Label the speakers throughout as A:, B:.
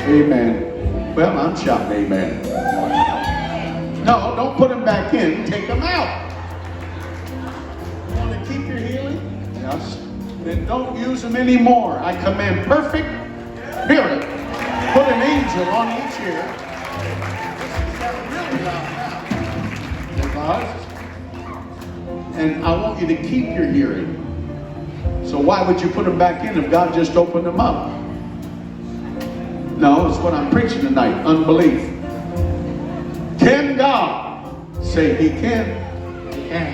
A: Amen. Well, I'm shouting amen. No, don't put them back in. Take them out. You want to keep your healing? Yes. Then don't use them anymore. I command perfect spirit. Put an angel on each ear. Really loud now. And I want you to keep your hearing. So why would you put them back in if God just opened them up? No, it's what I'm preaching tonight. Unbelief. Can God say He can? He can.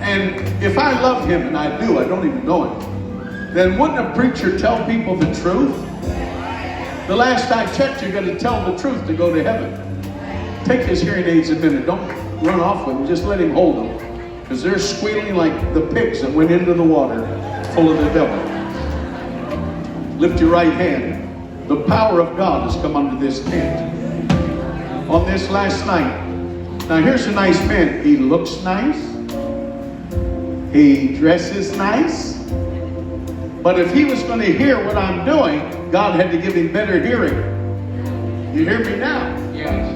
A: And if I love Him, and I do, I don't even know it, then wouldn't a preacher tell people the truth? The last I checked, you're going to tell the truth to go to heaven. Take his hearing aids a minute. Don't run off with them. Just let him hold them. Because they're squealing like the pigs that went into the water full of the devil. Lift your right hand. The power of God has come under this tent. On this last night. Now here's a nice man. He looks nice. He dresses nice. But if he was going to hear what I'm doing, God had to give him better hearing. You hear me now?
B: Yes.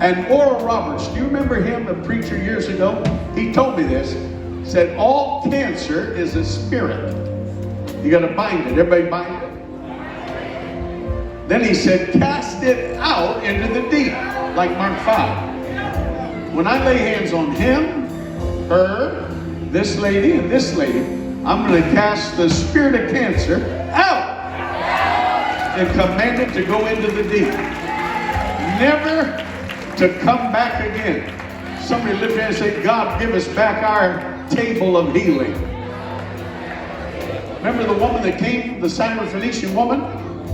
A: And Oral Roberts, do you remember him, a preacher years ago? He told me this. He said, all cancer is a spirit. You got to bind it. Everybody bind it? Then he said, cast it out into the deep, like Mark 5. When I lay hands on him, her, this lady, and this lady, I'm going to cast the spirit of cancer out and command it to go into the deep. Never to come back again. Somebody lift your hand and say, God, give us back our table of healing. Remember the woman that came, the Syrophoenician woman,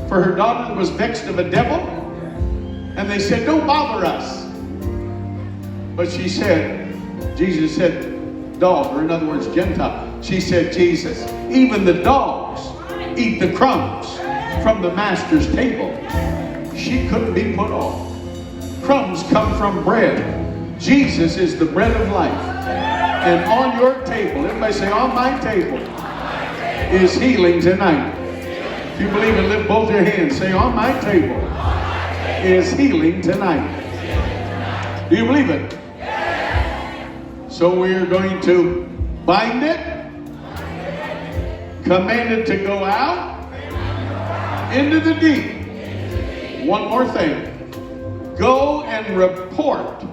A: for her daughter that was vexed of a devil? And they said, don't bother us. But she said, Jesus said, dog, or in other words, Gentile. She said, Jesus, even the dogs eat the crumbs from the master's table. She couldn't be put off. Crumbs come from bread. Jesus is the bread of life. And on your table, everybody say, on my table, is healing tonight. If you believe it, lift both your hands. Say, on my table is healing tonight. Do you believe it? So we're going to bind it, command it to go out into the deep. One more thing. Go and report,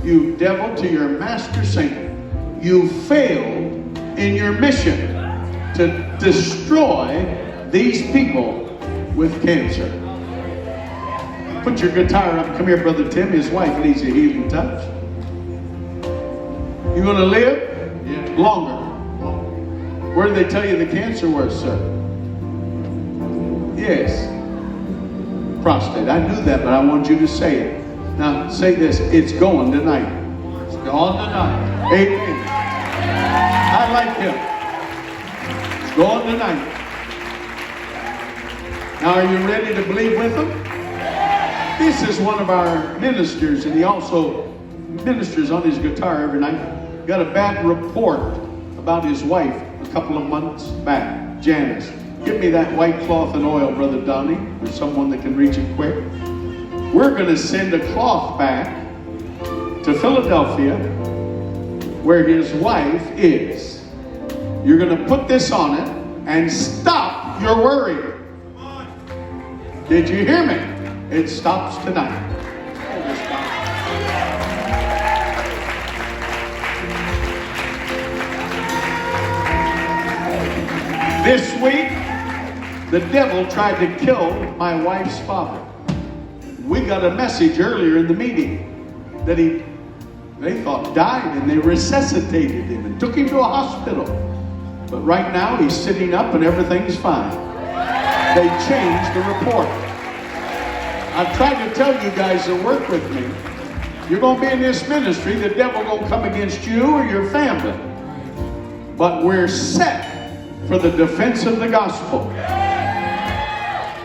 A: you devil, to your master Satan. You failed in your mission to destroy these people with cancer. Put your guitar up. Come here, Brother Tim. His wife needs a healing touch. You going to live? Yeah. Longer. Where did they tell you the cancer was, sir? Yes. Prostate. I knew that, but I want you to say it. Now, say this. It's going tonight. It's going tonight. Amen. I like him. It's going tonight. Now, are you ready to believe with him? This is one of our ministers, and he also ministers on his guitar every night. Got a bad report about his wife a couple of months back. Janice. Give me that white cloth and oil, Brother Donnie, or someone that can reach it quick. We're going to send a cloth back to Philadelphia where his wife is. You're going to put this on it and stop your worry. Did you hear me? It stops tonight. This week, the devil tried to kill my wife's father. We got a message earlier in the meeting that they thought died, and they resuscitated him and took him to a hospital. But right now, he's sitting up and everything's fine. They changed the report. I've tried to tell you guys to work with me. You're going to be in this ministry, the devil will come against you or your family. But we're set for the defense of the gospel.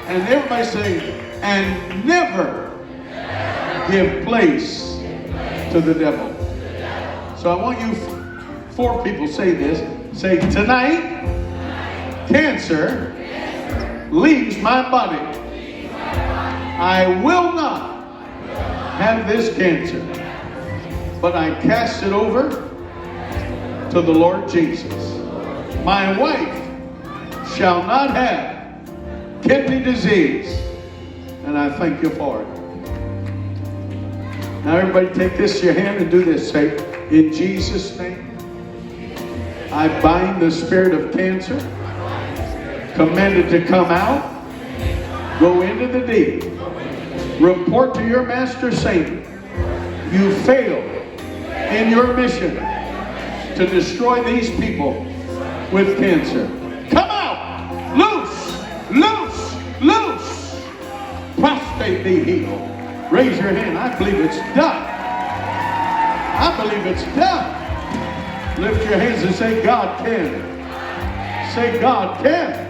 A: And everybody say, and never give place to the devil. So I want you 4 people say this. Say, tonight, cancer leaves my body. I will not have this cancer, but I cast it over to the Lord Jesus. My wife shall not have kidney disease, and I thank you for it. Now everybody take this in your hand and do this. Say, in Jesus' name, I bind the spirit of cancer, command it to come out, go into the deep, report to your master Satan, you failed in your mission to destroy these people with cancer. Come out! Loose! Loose! Loose! Prostate be healed. Raise your hand. I believe it's done. I believe it's done. Lift your hands and say, God can. Say, God can.